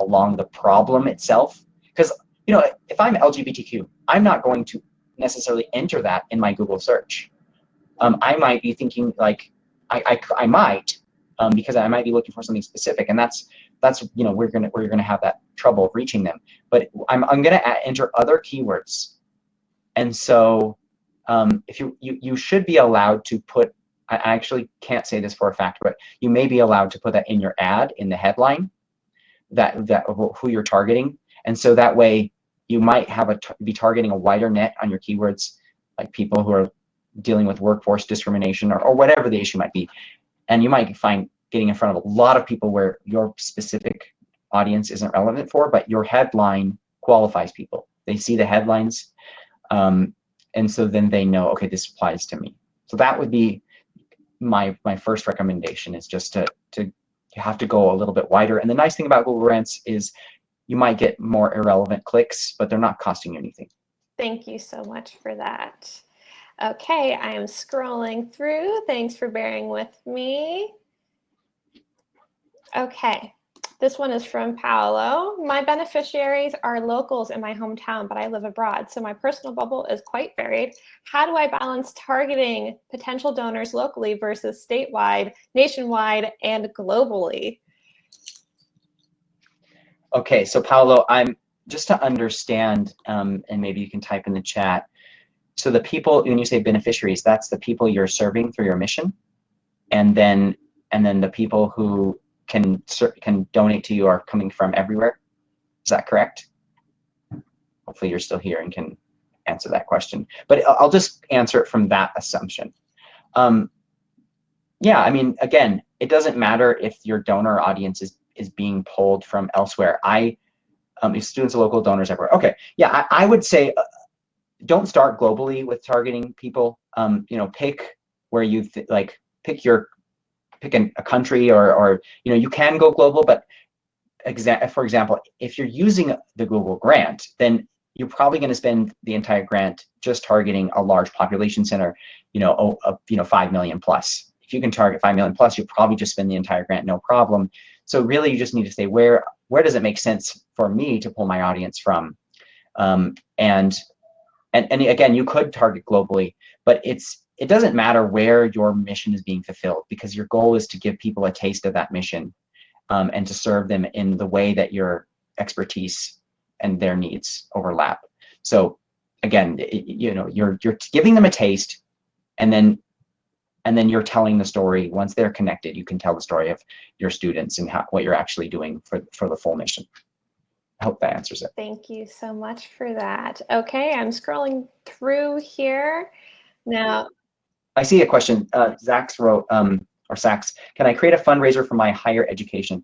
along the problem itself. Because if I'm LGBTQ, I'm not going to necessarily enter that in my Google search. I might be thinking like I might because I might be looking for something specific, and that's we're gonna have that trouble of reaching them. But I'm gonna enter other keywords, and so if you should be allowed to put, I actually can't say this for a fact, but you may be allowed to put that in your ad, in the headline, that who you're targeting, and so that way you might be targeting a wider net on your keywords, like people who are dealing with workforce discrimination or whatever the issue might be, and you might find getting in front of a lot of people where your specific audience isn't relevant for, but your headline qualifies people. They see the headlines. And so then they know, okay, this applies to me. So that would be my first recommendation, is just to you have to go a little bit wider. And the nice thing about Google Grants is you might get more irrelevant clicks, but they're not costing you anything. Thank you so much for that. Okay, I am scrolling through. Thanks for bearing with me. Okay, This one is from Paolo. My beneficiaries are locals in my hometown, but I live abroad, so my personal bubble is quite varied. How do I balance targeting potential donors locally versus statewide, nationwide, and globally? Okay, so Paolo, I'm just to understand, and maybe you can type in the chat. So the people, when you say beneficiaries, that's the people you're serving through your mission, and then the people who can donate to you are coming from everywhere. Is that correct? Hopefully you're still here and can answer that question. But I'll just answer it from that assumption. Yeah, I mean, again, it doesn't matter if your donor audience is being pulled from elsewhere. If students are local, donors everywhere. Okay, yeah, I would say don't start globally with targeting people. Pick where you pick a country, or you can go global, but for example, if you're using the Google grant, then you're probably going to spend the entire grant just targeting a large population center, 5 million plus. If you can target 5 million plus, you'll probably just spend the entire grant, no problem. So really, you just need to say where does it make sense for me to pull my audience from, and again, you could target globally, but it doesn't matter where your mission is being fulfilled, because your goal is to give people a taste of that mission, and to serve them in the way that your expertise and their needs overlap. So again, you're giving them a taste, and then you're telling the story. Once they're connected, you can tell the story of your students and what you're actually doing for the full mission. I hope that answers it. Thank you so much for that. Okay, I'm scrolling through here now. I see a question. Zach's wrote, or Sachs, can I create a fundraiser for my higher education?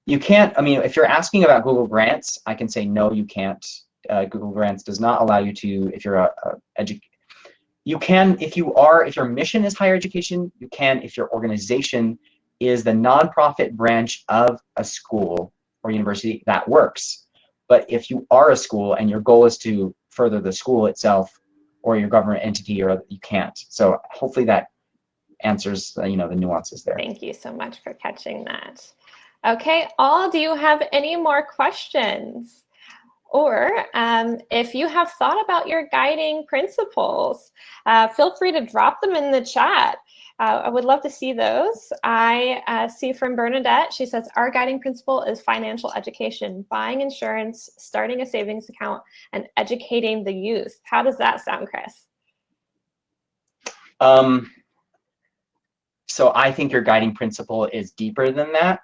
You can't. I mean, if you're asking about Google Grants, I can say no, you can't. Google Grants does not allow you to. If you're you can if your mission is higher education, you can if your organization is the nonprofit branch of a school or university, that works. But if you are a school and your goal is to further the school itself or your government entity, you can't. So hopefully that answers the nuances there. Thank you so much for catching that. Okay, do you have any more questions? Or if you have thought about your guiding principles, feel free to drop them in the chat. I would love to see those. I see from Bernadette, she says, our guiding principle is financial education, buying insurance, starting a savings account, and educating the youth. How does that sound, Chris? So I think your guiding principle is deeper than that.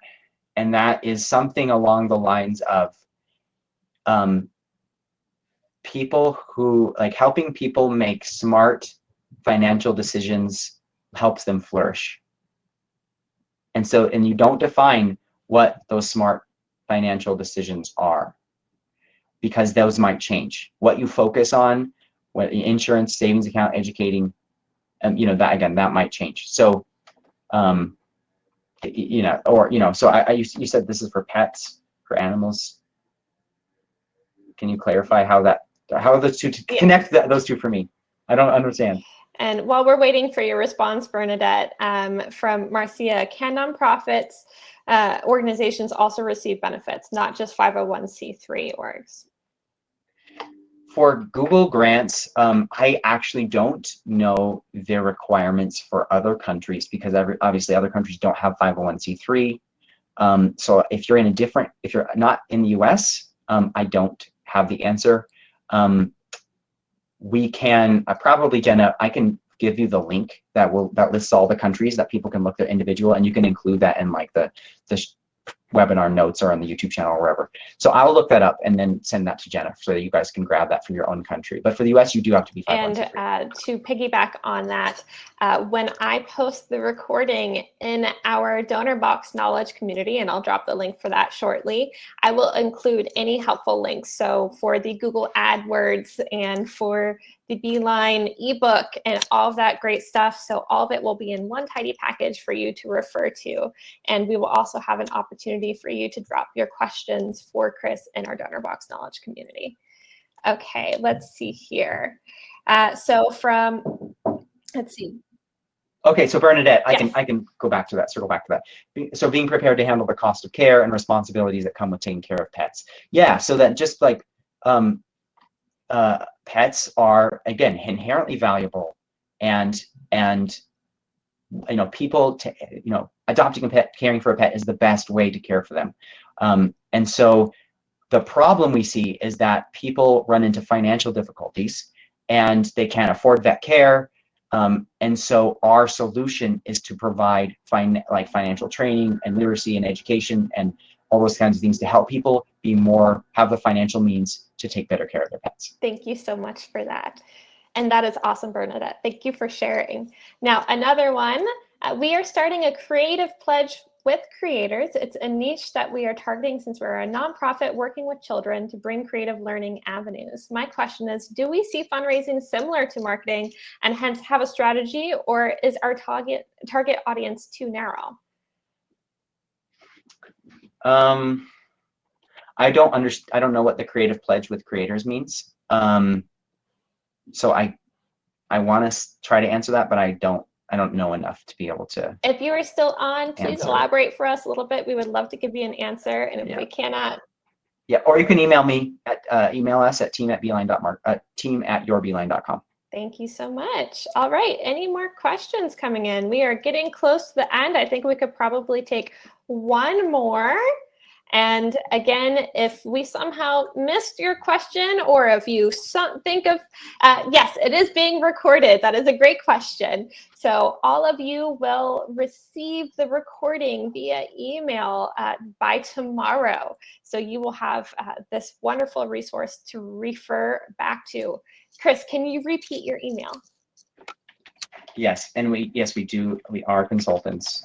And that is something along the lines of people who helping people make smart financial decisions helps them flourish. And you don't define what those smart financial decisions are, because those might change. What you focus on, what insurance, savings account, educating, that might change. So, so you said this is for pets, for animals. Can you clarify how those two connect those two for me? I don't understand. And while we're waiting for your response, Bernadette, from Marcia, can nonprofits organizations also receive benefits, not just 501c3 orgs? For Google Grants, I actually don't know their requirements for other countries, because obviously other countries don't have 501c3. So if you're not in the US, I don't have the answer. We can probably, Jenna, I can give you the link that lists all the countries that people can look their individual, and you can include that in the webinar notes or on the YouTube channel or wherever. So I'll look that up and then send that to Jenna so that you guys can grab that for your own country. But for the US, you do have to be 501c3. And to piggyback on that, when I post the recording in our Donorbox knowledge community, and I'll drop the link for that shortly, I will include any helpful links. So for the Google AdWords and for the Beeline ebook and all of that great stuff. So all of it will be in one tidy package for you to refer to. And we will also have an opportunity for you to drop your questions for Chris in our Donorbox knowledge community. Okay, let's see here. Let's see. Okay, so Bernadette, Yes. I can go back to that, circle back to that. So being prepared to handle the cost of care and responsibilities that come with taking care of pets. Yeah, so that just like pets are, again, inherently valuable, and people, adopting a pet, caring for a pet is the best way to care for them. And so the problem we see is that people run into financial difficulties and they can't afford vet care. And so our solution is to provide financial training and literacy and education and all those kinds of things to help people have the financial means to take better care of their pets. Thank you so much for that. And that is awesome, Bernadette. Thank you for sharing. Now, another one, we are starting a creative pledge with creators. It's a niche that we are targeting since we're a nonprofit working with children to bring creative learning avenues. My question is, do we see fundraising similar to marketing and hence have a strategy, or is our target audience too narrow? I don't know what the creative pledge with creators means. So I want to try to answer that, but I don't know enough to be able to. If you are still on, please elaborate for us a little bit. We would love to give you an answer. And if we cannot. Yeah, or you can email me at email us at team@yourbeeline.com. Thank you so much. All right, any more questions coming in? We are getting close to the end. I think we could probably take one more. And again, if we somehow missed your question, or if you think of, yes, it is being recorded. That is a great question. So all of you will receive the recording via email by tomorrow. So you will have this wonderful resource to refer back to. Chris, can you repeat your email? Yes, and we do. We are consultants.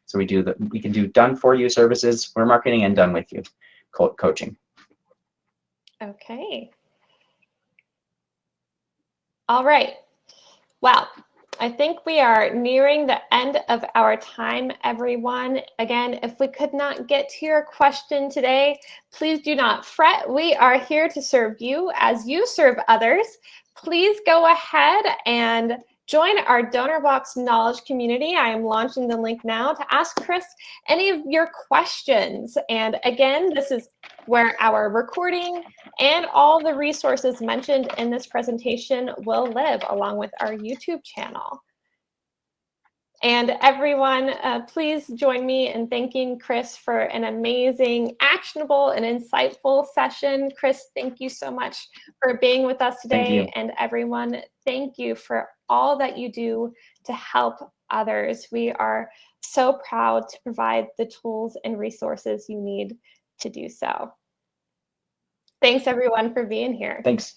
So we can do done for you services for marketing and done with you coaching. Okay. All right. Well, I think we are nearing the end of our time, everyone. Again, if we could not get to your question today, please do not fret. We are here to serve you as you serve others. Please go ahead and join our Donorbox knowledge community. I am launching the link now to ask Chris any of your questions. And again, this is where our recording and all the resources mentioned in this presentation will live, along with our YouTube channel. And everyone, please join me in thanking Chris for an amazing, actionable, and insightful session. Chris, thank you so much for being with us today. And everyone, thank you for all that you do to help others. We are so proud to provide the tools and resources you need to do so. Thanks, everyone, for being here. Thanks.